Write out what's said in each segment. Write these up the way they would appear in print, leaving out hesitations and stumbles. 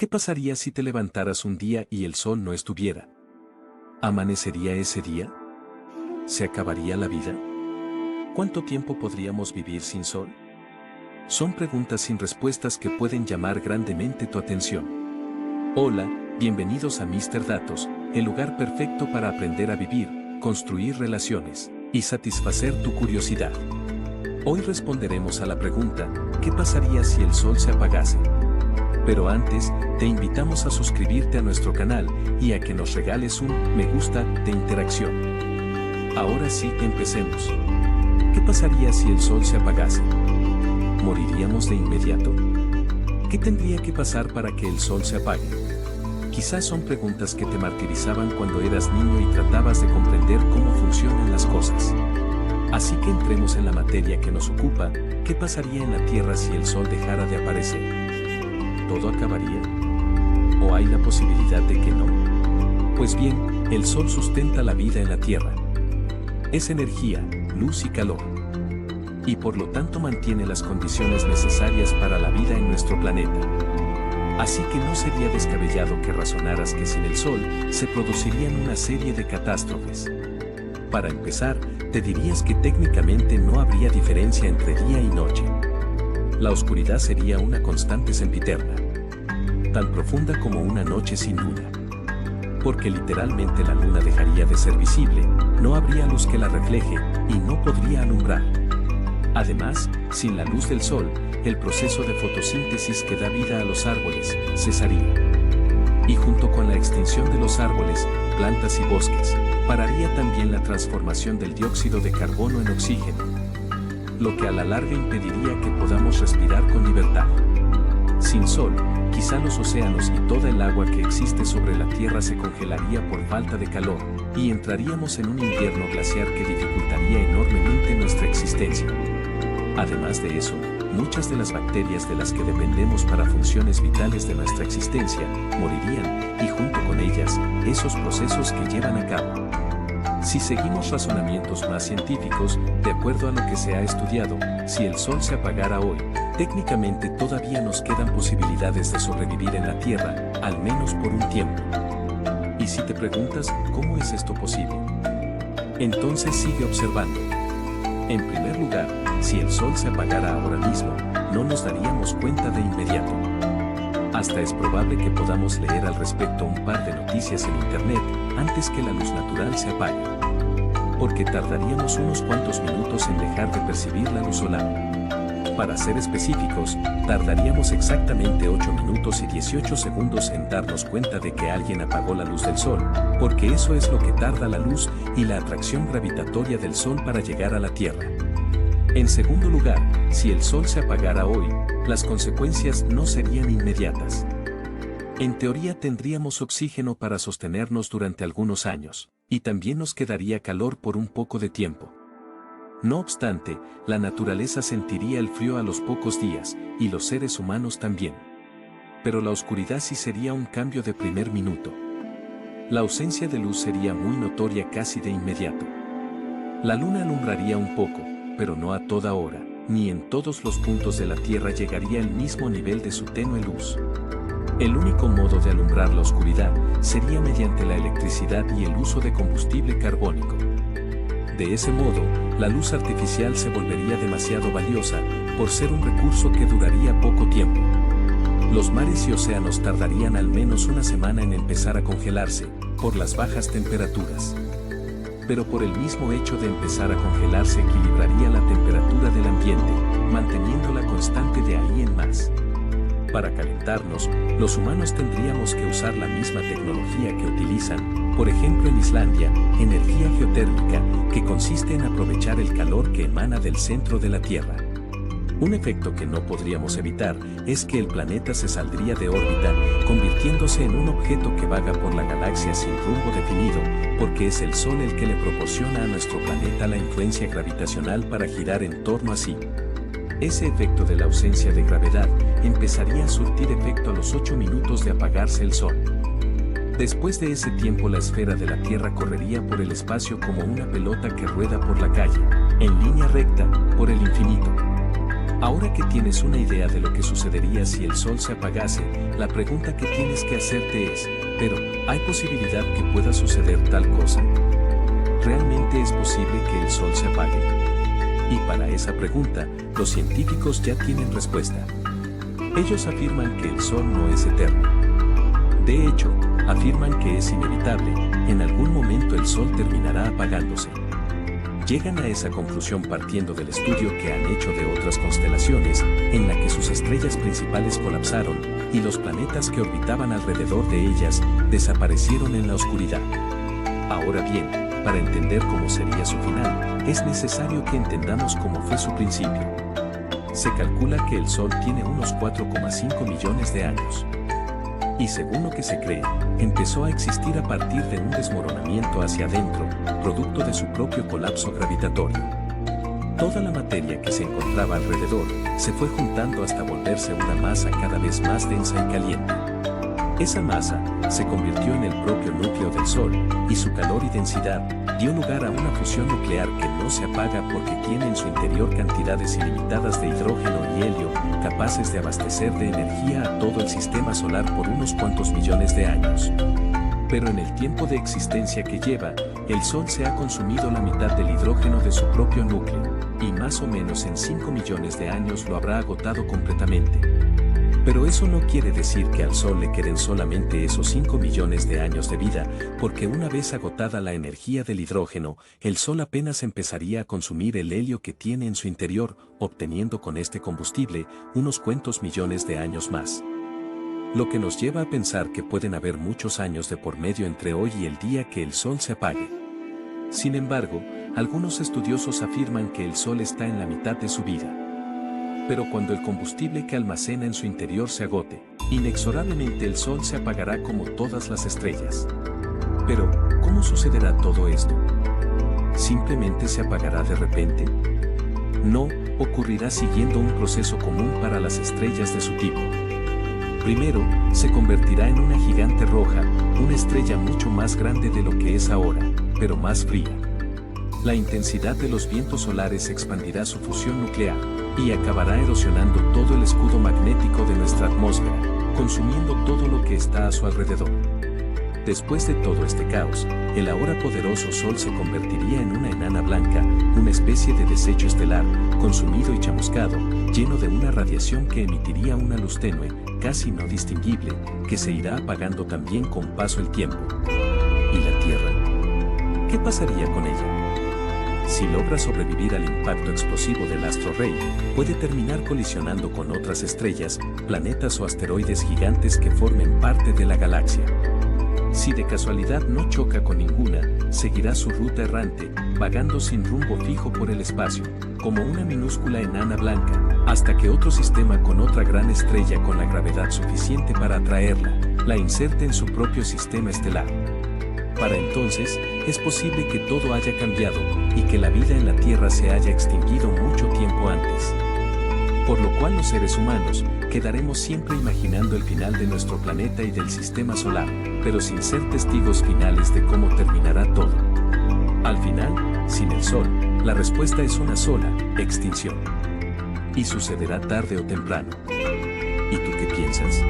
¿Qué pasaría si te levantaras un día y el sol no estuviera? ¿Amanecería ese día? ¿Se acabaría la vida? ¿Cuánto tiempo podríamos vivir sin sol? Son preguntas sin respuestas que pueden llamar grandemente tu atención. Hola, bienvenidos a Mr. Datos, el lugar perfecto para aprender a vivir, construir relaciones y satisfacer tu curiosidad. Hoy responderemos a la pregunta, ¿qué pasaría si el sol se apagase? Pero antes, te invitamos a suscribirte a nuestro canal y a que nos regales un me gusta de interacción. Ahora sí, empecemos. ¿Qué pasaría si el sol se apagase? ¿Moriríamos de inmediato? ¿Qué tendría que pasar para que el sol se apague? Quizás son preguntas que te martirizaban cuando eras niño y tratabas de comprender cómo funcionan las cosas. Así que entremos en la materia que nos ocupa, ¿qué pasaría en la Tierra si el sol dejara de aparecer? ¿Todo acabaría? ¿O hay la posibilidad de que no? Pues bien, el sol sustenta la vida en la Tierra. Es energía, luz y calor. Y por lo tanto mantiene las condiciones necesarias para la vida en nuestro planeta. Así que no sería descabellado que razonaras que sin el sol se producirían una serie de catástrofes. Para empezar, te dirías que técnicamente no habría diferencia entre día y noche. La oscuridad sería una constante sempiterna, tan profunda como una noche sin luna. Porque literalmente la luna dejaría de ser visible, no habría luz que la refleje y no podría alumbrar. Además, sin la luz del sol, el proceso de fotosíntesis que da vida a los árboles cesaría. Y junto con la extinción de los árboles, plantas y bosques, pararía también la transformación del dióxido de carbono en oxígeno, lo que a la larga impediría que podamos respirar con libertad. Sin sol, quizá los océanos y toda el agua que existe sobre la Tierra se congelaría por falta de calor, y entraríamos en un invierno glaciar que dificultaría enormemente nuestra existencia. Además de eso, muchas de las bacterias de las que dependemos para funciones vitales de nuestra existencia, morirían, y junto con ellas, esos procesos que llevan a cabo. Si seguimos razonamientos más científicos, de acuerdo a lo que se ha estudiado, si el sol se apagara hoy, técnicamente todavía nos quedan posibilidades de sobrevivir en la Tierra, al menos por un tiempo. Y si te preguntas, ¿cómo es esto posible? Entonces sigue observando. En primer lugar, si el sol se apagara ahora mismo, no nos daríamos cuenta de inmediato. Hasta es probable que podamos leer al respecto un par de noticias en internet antes que la luz natural se apague. Porque tardaríamos unos cuantos minutos en dejar de percibir la luz solar. Para ser específicos, tardaríamos exactamente 8 minutos y 18 segundos en darnos cuenta de que alguien apagó la luz del sol, porque eso es lo que tarda la luz y la atracción gravitatoria del sol para llegar a la Tierra. En segundo lugar, si el sol se apagara hoy, las consecuencias no serían inmediatas. En teoría tendríamos oxígeno para sostenernos durante algunos años, y también nos quedaría calor por un poco de tiempo. No obstante, la naturaleza sentiría el frío a los pocos días, y los seres humanos también. Pero la oscuridad sí sería un cambio de primer minuto. La ausencia de luz sería muy notoria casi de inmediato. La luna alumbraría un poco, pero no a toda hora, ni en todos los puntos de la Tierra llegaría el mismo nivel de su tenue luz. El único modo de alumbrar la oscuridad sería mediante la electricidad y el uso de combustible carbónico. De ese modo, la luz artificial se volvería demasiado valiosa, por ser un recurso que duraría poco tiempo. Los mares y océanos tardarían al menos una semana en empezar a congelarse, por las bajas temperaturas. Pero por el mismo hecho de empezar a congelarse equilibraría la temperatura del ambiente, manteniéndola constante de ahí en más. Para calentarnos, los humanos tendríamos que usar la misma tecnología que utilizan, por ejemplo en Islandia, energía geotérmica, que consiste en aprovechar el calor que emana del centro de la Tierra. Un efecto que no podríamos evitar es que el planeta se saldría de órbita, convirtiéndose en un objeto que vaga por la galaxia sin rumbo definido, porque es el Sol el que le proporciona a nuestro planeta la influencia gravitacional para girar en torno a sí. Ese efecto de la ausencia de gravedad empezaría a surtir efecto a los 8 minutos de apagarse el Sol. Después de ese tiempo la esfera de la Tierra correría por el espacio como una pelota que rueda por la calle, en línea recta, por el infinito. Ahora que tienes una idea de lo que sucedería si el sol se apagase, la pregunta que tienes que hacerte es, pero, ¿hay posibilidad que pueda suceder tal cosa? ¿Realmente es posible que el sol se apague? Y para esa pregunta, los científicos ya tienen respuesta. Ellos afirman que el sol no es eterno. De hecho, afirman que es inevitable, en algún momento el sol terminará apagándose. Llegan a esa conclusión partiendo del estudio que han hecho de otras constelaciones, en la que sus estrellas principales colapsaron, y los planetas que orbitaban alrededor de ellas, desaparecieron en la oscuridad. Ahora bien, para entender cómo sería su final, es necesario que entendamos cómo fue su principio. Se calcula que el Sol tiene unos 4,5 millones de años. Y según lo que se cree, empezó a existir a partir de un desmoronamiento hacia adentro, producto de su propio colapso gravitatorio. Toda la materia que se encontraba alrededor se fue juntando hasta volverse una masa cada vez más densa y caliente. Esa masa se convirtió en el propio núcleo del Sol, y su calor y densidad dio lugar a una fusión nuclear que no se apaga porque tiene en su interior cantidades ilimitadas de hidrógeno y helio, capaces de abastecer de energía a todo el sistema solar por unos cuantos millones de años. Pero en el tiempo de existencia que lleva, el Sol se ha consumido la mitad del hidrógeno de su propio núcleo, y más o menos en 5 millones de años lo habrá agotado completamente. Pero eso no quiere decir que al Sol le queden solamente esos 5 millones de años de vida, porque una vez agotada la energía del hidrógeno, el Sol apenas empezaría a consumir el helio que tiene en su interior, obteniendo con este combustible unos cuantos millones de años más. Lo que nos lleva a pensar que pueden haber muchos años de por medio entre hoy y el día que el Sol se apague. Sin embargo, algunos estudiosos afirman que el Sol está en la mitad de su vida. Pero cuando el combustible que almacena en su interior se agote, inexorablemente el Sol se apagará como todas las estrellas. Pero, ¿cómo sucederá todo esto? ¿Simplemente se apagará de repente? No, ocurrirá siguiendo un proceso común para las estrellas de su tipo. Primero, se convertirá en una gigante roja, una estrella mucho más grande de lo que es ahora, pero más fría. La intensidad de los vientos solares expandirá su fusión nuclear, y acabará erosionando todo el escudo magnético de nuestra atmósfera, consumiendo todo lo que está a su alrededor. Después de todo este caos, el ahora poderoso Sol se convertiría en una enana blanca, una especie de desecho estelar, consumido y chamuscado, lleno de una radiación que emitiría una luz tenue, casi no distinguible, que se irá apagando también con paso el tiempo. ¿Y la Tierra? ¿Qué pasaría con ella? Si logra sobrevivir al impacto explosivo del astro rey, puede terminar colisionando con otras estrellas, planetas o asteroides gigantes que formen parte de la galaxia. Si de casualidad no choca con ninguna, seguirá su ruta errante, vagando sin rumbo fijo por el espacio, como una minúscula enana blanca, hasta que otro sistema con otra gran estrella con la gravedad suficiente para atraerla, la inserte en su propio sistema estelar. Para entonces, es posible que todo haya cambiado, y que la vida en la Tierra se haya extinguido mucho tiempo antes. Por lo cual los seres humanos, quedaremos siempre imaginando el final de nuestro planeta y del sistema solar, pero sin ser testigos finales de cómo terminará todo. Al final, sin el Sol, la respuesta es una sola: extinción. Y sucederá tarde o temprano. ¿Y tú qué piensas?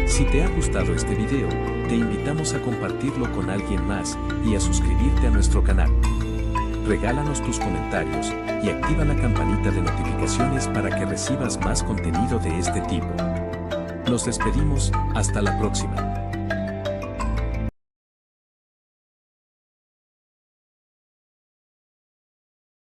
Si te ha gustado este video, te invitamos a compartirlo con alguien más y a suscribirte a nuestro canal. Regálanos tus comentarios y activa la campanita de notificaciones para que recibas más contenido de este tipo. Nos despedimos, hasta la próxima.